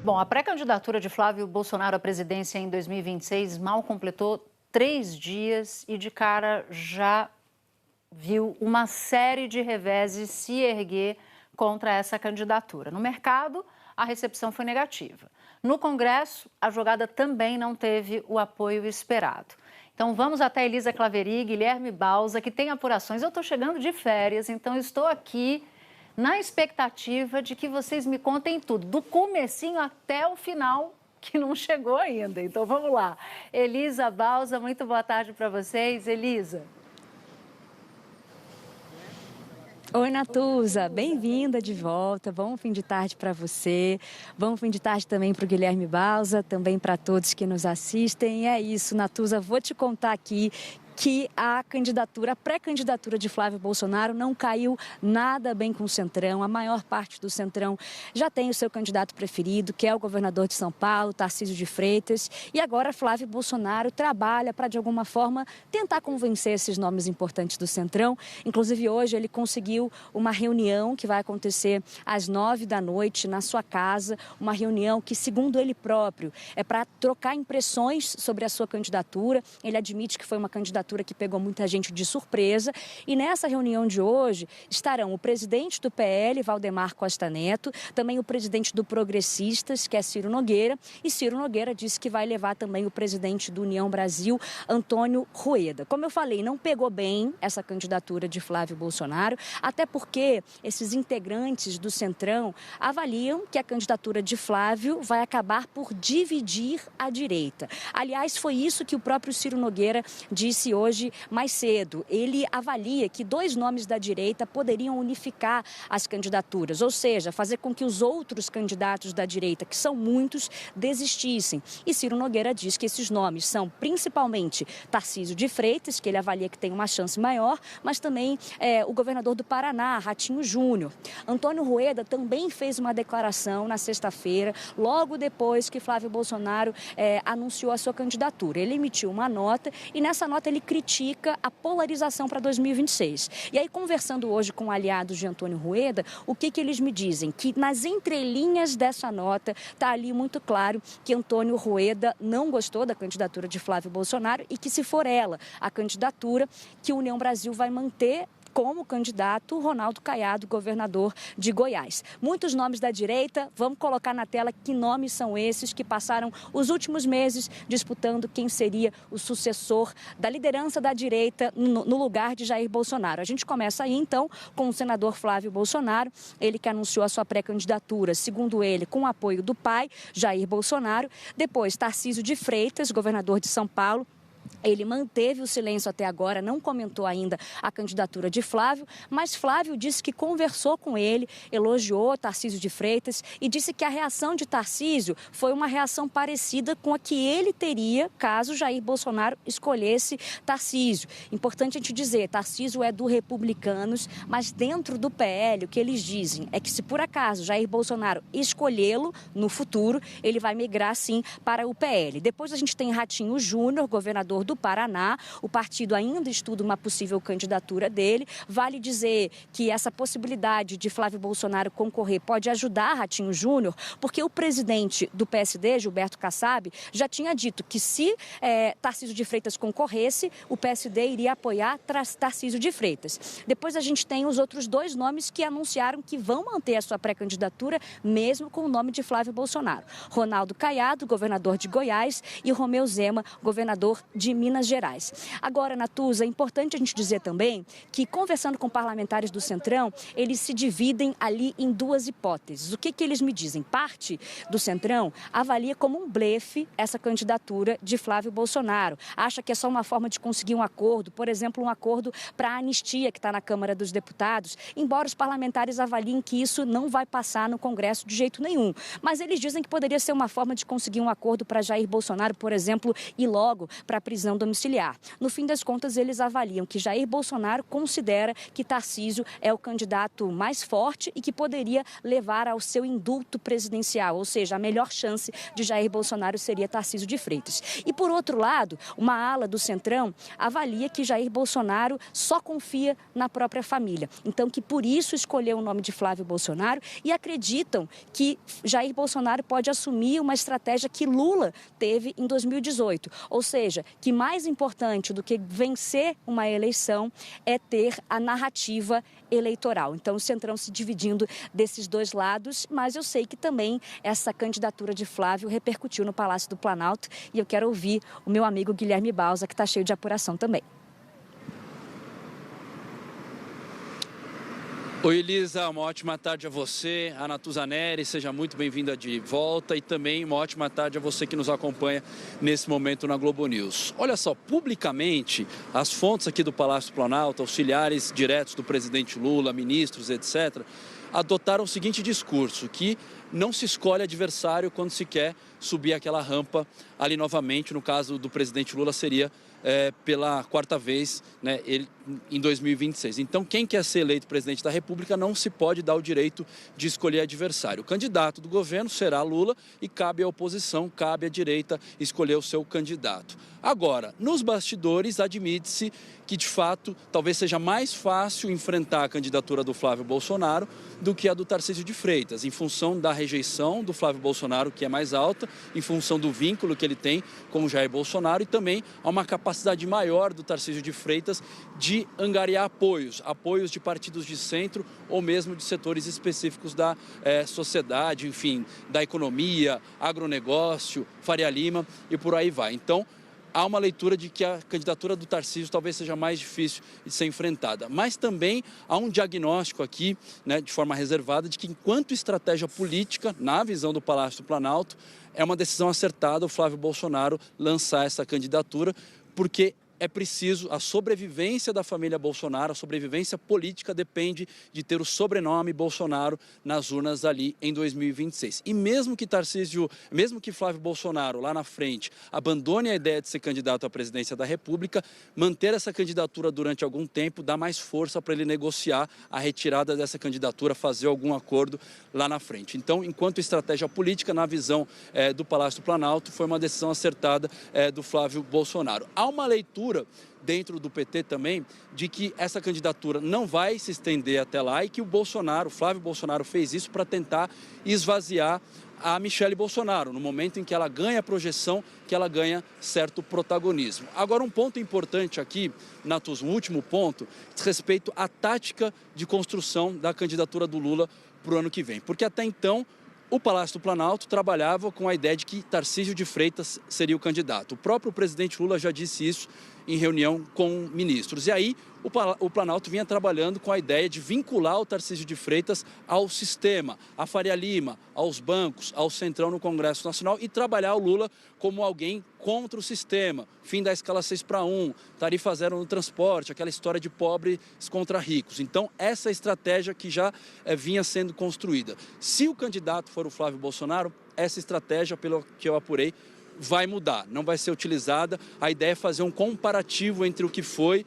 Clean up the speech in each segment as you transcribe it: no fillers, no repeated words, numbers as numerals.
Bom, a pré-candidatura de Flávio Bolsonaro à presidência em 2026 mal completou 3 dias e de cara já viu uma série de reveses se erguer contra essa candidatura. No mercado, a recepção foi negativa. No Congresso, a jogada também não teve o apoio esperado. Então vamos até Elisa Claveri e Guilherme Bausa, que tem apurações. Eu estou chegando de férias, então estou aqui na expectativa de que vocês me contem tudo, do comecinho até o final, que não chegou ainda. Então vamos lá. Elisa, Bausa, muito boa tarde para vocês. Elisa. Oi, Natuza, bem-vinda de volta. Bom fim de tarde para você. Bom fim de tarde também para o Guilherme Bausa, também para todos que nos assistem. E é isso, Natuza, vou te contar aqui que a pré-candidatura de Flávio Bolsonaro não caiu nada bem com o Centrão. A maior parte do Centrão já tem o seu candidato preferido, que é o governador de São Paulo, Tarcísio de Freitas. E agora Flávio Bolsonaro trabalha para, de alguma forma, tentar convencer esses nomes importantes do Centrão. Inclusive, hoje ele conseguiu uma reunião que vai acontecer às 9h na sua casa. Uma reunião que, segundo ele próprio, é para trocar impressões sobre a sua candidatura. Ele admite que foi uma candidatura que pegou muita gente de surpresa. E nessa reunião de hoje estarão o presidente do PL, Valdemar Costa Neto, também o presidente do Progressistas, que é Ciro Nogueira, e Ciro Nogueira disse que vai levar também o presidente do União Brasil, Antônio Rueda. Como eu falei, não pegou bem essa candidatura de Flávio Bolsonaro, até porque esses integrantes do Centrão avaliam que a candidatura de Flávio vai acabar por dividir a direita. Aliás, foi isso que o próprio Ciro Nogueira disse hoje mais cedo. Ele avalia que 2 nomes da direita poderiam unificar as candidaturas, ou seja, fazer com que os outros candidatos da direita, que são muitos, desistissem. E Ciro Nogueira diz que esses nomes são principalmente Tarcísio de Freitas, que ele avalia que tem uma chance maior, mas também o governador do Paraná, Ratinho Júnior. Antônio Rueda também fez uma declaração na sexta-feira, logo depois que Flávio Bolsonaro anunciou a sua candidatura. Ele emitiu uma nota e nessa nota ele critica a polarização para 2026. E aí, conversando hoje com aliados de Antônio Rueda, o que eles me dizem? Que nas entrelinhas dessa nota está ali muito claro que Antônio Rueda não gostou da candidatura de Flávio Bolsonaro e que, se for ela a candidatura, que a União Brasil vai manter como candidato Ronaldo Caiado, governador de Goiás. Muitos nomes da direita, vamos colocar na tela que nomes são esses que passaram os últimos meses disputando quem seria o sucessor da liderança da direita no lugar de Jair Bolsonaro. A gente começa aí, então, com o senador Flávio Bolsonaro, ele que anunciou a sua pré-candidatura, segundo ele, com o apoio do pai, Jair Bolsonaro. Depois, Tarcísio de Freitas, governador de São Paulo. Ele manteve o silêncio até agora, não comentou ainda a candidatura de Flávio, mas Flávio disse que conversou com ele, elogiou Tarcísio de Freitas e disse que a reação de Tarcísio foi uma reação parecida com a que ele teria caso Jair Bolsonaro escolhesse Tarcísio. Importante a gente dizer, Tarcísio é do Republicanos, mas dentro do PL o que eles dizem é que se por acaso Jair Bolsonaro escolhê-lo no futuro, ele vai migrar sim para o PL. Depois a gente tem Ratinho Júnior, governador do Paraná. O partido ainda estuda uma possível candidatura dele. Vale dizer que essa possibilidade de Flávio Bolsonaro concorrer pode ajudar Ratinho Júnior, porque o presidente do PSD, Gilberto Kassab, já tinha dito que se Tarcísio de Freitas concorresse, o PSD iria apoiar Tarcísio de Freitas. Depois a gente tem os outros 2 nomes que anunciaram que vão manter a sua pré-candidatura, mesmo com o nome de Flávio Bolsonaro. Ronaldo Caiado, governador de Goiás, e Romeu Zema, governador de Minas Gerais. Agora, Natuza, é importante a gente dizer também que, conversando com parlamentares do Centrão, eles se dividem ali em 2 hipóteses. O que eles me dizem? Parte do Centrão avalia como um blefe essa candidatura de Flávio Bolsonaro. Acha que é só uma forma de conseguir um acordo, por exemplo, um acordo para a anistia que está na Câmara dos Deputados, embora os parlamentares avaliem que isso não vai passar no Congresso de jeito nenhum. Mas eles dizem que poderia ser uma forma de conseguir um acordo para Jair Bolsonaro, por exemplo, ir logo para a prisão domiciliar. No fim das contas, eles avaliam que Jair Bolsonaro considera que Tarcísio é o candidato mais forte e que poderia levar ao seu indulto presidencial, ou seja, a melhor chance de Jair Bolsonaro seria Tarcísio de Freitas. E, por outro lado, uma ala do Centrão avalia que Jair Bolsonaro só confia na própria família. Então, que por isso escolheu o nome de Flávio Bolsonaro e acreditam que Jair Bolsonaro pode assumir uma estratégia que Lula teve em 2018. Ou seja, que mais importante do que vencer uma eleição é ter a narrativa eleitoral. Então, o Centrão se dividindo desses dois lados, mas eu sei que também essa candidatura de Flávio repercutiu no Palácio do Planalto e eu quero ouvir o meu amigo Guilherme Bausa, que está cheio de apuração também. Oi, Elisa, uma ótima tarde a você, a Natuza Neri, seja muito bem-vinda de volta e também uma ótima tarde a você que nos acompanha nesse momento na Globo News. Olha só, publicamente, as fontes aqui do Palácio do Planalto, auxiliares diretos do presidente Lula, ministros, etc., adotaram o seguinte discurso, que não se escolhe adversário quando se quer subir aquela rampa ali novamente, no caso do presidente Lula seria pela quarta vez, né, em 2026. Então, quem quer ser eleito presidente da República não se pode dar o direito de escolher adversário. O candidato do governo será Lula e cabe à oposição, cabe à direita escolher o seu candidato. Agora, nos bastidores, admite-se que, de fato, talvez seja mais fácil enfrentar a candidatura do Flávio Bolsonaro do que a do Tarcísio de Freitas, em função da rejeição do Flávio Bolsonaro, que é mais alta, em função do vínculo que ele tem com o Jair Bolsonaro e também há uma capacidade maior do Tarcísio de Freitas de angariar apoios de partidos de centro ou mesmo de setores específicos da sociedade, enfim, da economia, agronegócio, Faria Lima e por aí vai. Então, há uma leitura de que a candidatura do Tarcísio talvez seja mais difícil de ser enfrentada. Mas também há um diagnóstico aqui, né, de forma reservada, de que enquanto estratégia política, na visão do Palácio do Planalto, é uma decisão acertada o Flávio Bolsonaro lançar essa candidatura, porque é preciso, a sobrevivência da família Bolsonaro, a sobrevivência política depende de ter o sobrenome Bolsonaro nas urnas ali em 2026. E mesmo que Flávio Bolsonaro lá na frente abandone a ideia de ser candidato à presidência da República, manter essa candidatura durante algum tempo dá mais força para ele negociar a retirada dessa candidatura, fazer algum acordo lá na frente. Então, enquanto estratégia política, na visão do Palácio do Planalto, foi uma decisão acertada do Flávio Bolsonaro. Há uma leitura dentro do PT também, de que essa candidatura não vai se estender até lá e que o Flávio Bolsonaro fez isso para tentar esvaziar a Michele Bolsonaro, no momento em que ela ganha projeção, que ela ganha certo protagonismo. Agora, um ponto importante aqui, Natuza, um último ponto, diz respeito à tática de construção da candidatura do Lula para o ano que vem. Porque até então, o Palácio do Planalto trabalhava com a ideia de que Tarcísio de Freitas seria o candidato. O próprio presidente Lula já disse isso em reunião com ministros. E aí o Planalto vinha trabalhando com a ideia de vincular o Tarcísio de Freitas ao sistema, à Faria Lima, aos bancos, ao Centrão no Congresso Nacional e trabalhar o Lula como alguém contra o sistema, fim da escala 6-1, tarifa zero no transporte, aquela história de pobres contra ricos. Então, essa estratégia que já vinha sendo construída. Se o candidato for o Flávio Bolsonaro, essa estratégia, pelo que eu apurei, vai mudar, não vai ser utilizada. A ideia é fazer um comparativo entre o que foi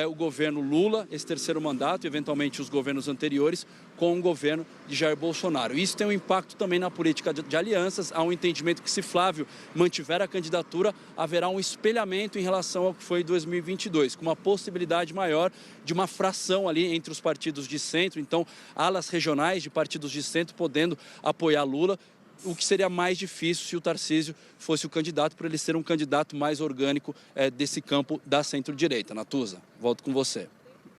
o governo Lula, esse terceiro mandato, e eventualmente os governos anteriores, com o governo de Jair Bolsonaro. Isso tem um impacto também na política de alianças. Há um entendimento que, se Flávio mantiver a candidatura, haverá um espelhamento em relação ao que foi 2022, com uma possibilidade maior de uma fração ali entre os partidos de centro, então alas regionais de partidos de centro podendo apoiar Lula, o que seria mais difícil se o Tarcísio fosse o candidato, por ele ser um candidato mais orgânico desse campo da centro-direita. Natuza, volto com você.